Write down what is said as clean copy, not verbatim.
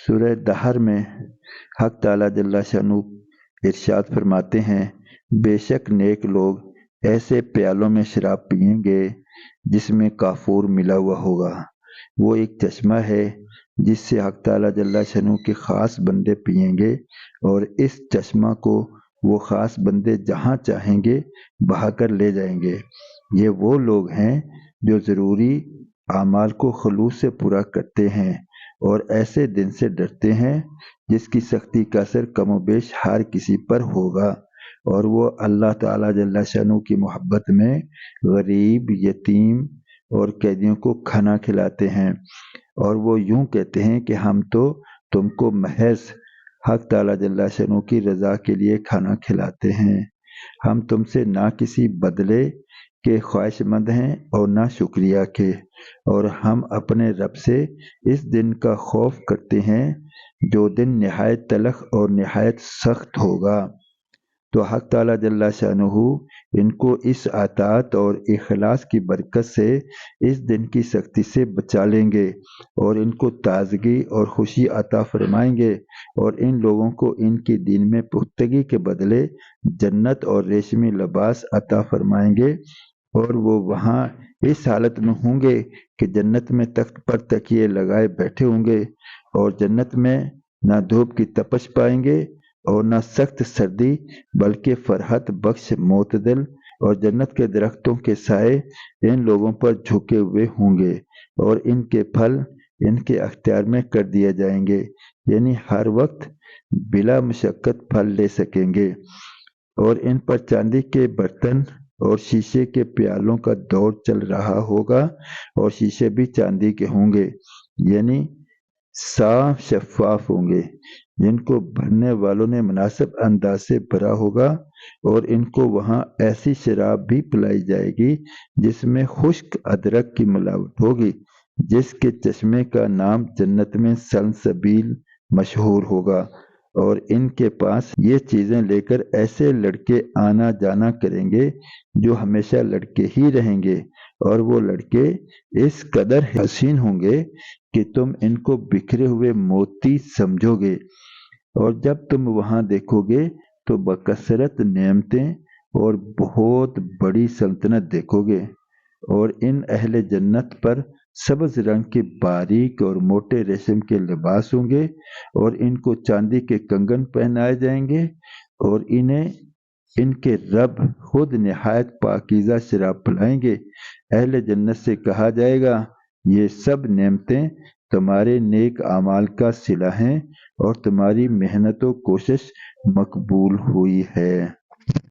سورہ دہر میں حق تعالیٰ جل شانہ ارشاد فرماتے ہیں، بے شک نیک لوگ ایسے پیالوں میں شراب پئیں گے جس میں کافور ملا ہوا ہوگا۔ وہ ایک چشمہ ہے جس سے حق تعالیٰ جل شانہ کے خاص بندے پئیں گے، اور اس چشمہ کو وہ خاص بندے جہاں چاہیں گے بہا کر لے جائیں گے۔ یہ وہ لوگ ہیں جو ضروری اعمال کو خلوص سے پورا کرتے ہیں اور ایسے دن سے ڈرتے ہیں جس کی سختی کا اثر کم و بیش ہر کسی پر ہوگا، اور وہ اللہ تعالیٰ جل شانہ کی محبت میں غریب، یتیم اور قیدیوں کو کھانا کھلاتے ہیں، اور وہ یوں کہتے ہیں کہ ہم تو تم کو محض حق تعالیٰ جل شانہ کی رضا کے لیے کھانا کھلاتے ہیں، ہم تم سے نہ کسی بدلے کے خواہش مند ہیں اور نہ شکریہ کے، اور ہم اپنے رب سے اس دن کا خوف کرتے ہیں جو دن نہایت تلخ اور نہایت سخت ہوگا۔ تو حق تعالیٰ جل شانہ ان کو اس اطاعت اور اخلاص کی برکت سے اس دن کی سختی سے بچا لیں گے اور ان کو تازگی اور خوشی عطا فرمائیں گے، اور ان لوگوں کو ان کی دین میں پختگی کے بدلے جنت اور ریشمی لباس عطا فرمائیں گے، اور وہ وہاں اس حالت میں ہوں گے کہ جنت میں تخت پر تکیے لگائے بیٹھے ہوں گے، اور جنت میں نہ دھوپ کی تپش پائیں گے اور نہ سخت سردی، بلکہ فرحت بخش معتدل اور جنت کے درختوں کے سائے ان لوگوں پر جھکے ہوئے ہوں گے، اور ان کے پھل ان کے اختیار میں کر دیے جائیں گے، یعنی ہر وقت بلا مشقت پھل لے سکیں گے، اور ان پر چاندی کے برتن اور شیشے کے پیالوں کا دور چل رہا ہوگا، اور شیشے بھی چاندی کے ہوں گے، یعنی صاف شفاف ہوں گے، جن کو بھرنے والوں نے مناسب انداز سے بھرا ہوگا، اور ان کو وہاں ایسی شراب بھی پلائی جائے گی جس میں خشک ادرک کی ملاوٹ ہوگی، جس کے چشمے کا نام جنت میں سلسبیل مشہور ہوگا، اور ان کے پاس یہ چیزیں لے کر ایسے لڑکے آنا جانا کریں گے جو ہمیشہ لڑکے ہی رہیں گے، اور وہ لڑکے اس قدر حسین ہوں گے کہ تم ان کو بکھرے ہوئے موتی سمجھو گے، اور جب تم وہاں دیکھو گے تو بکثرت نعمتیں اور بہت بڑی سلطنت دیکھو گے، اور ان اہل جنت پر سبز رنگ کے باریک اور موٹے ریشم کے لباس ہوں گے، اور ان کو چاندی کے کنگن پہنائے جائیں گے، اور انہیں ان کے رب خود نہایت پاکیزہ شراب پلائیں گے۔ اہل جنت سے کہا جائے گا، یہ سب نعمتیں تمہارے نیک اعمال کا صلہ ہیں اور تمہاری محنت و کوشش مقبول ہوئی ہے۔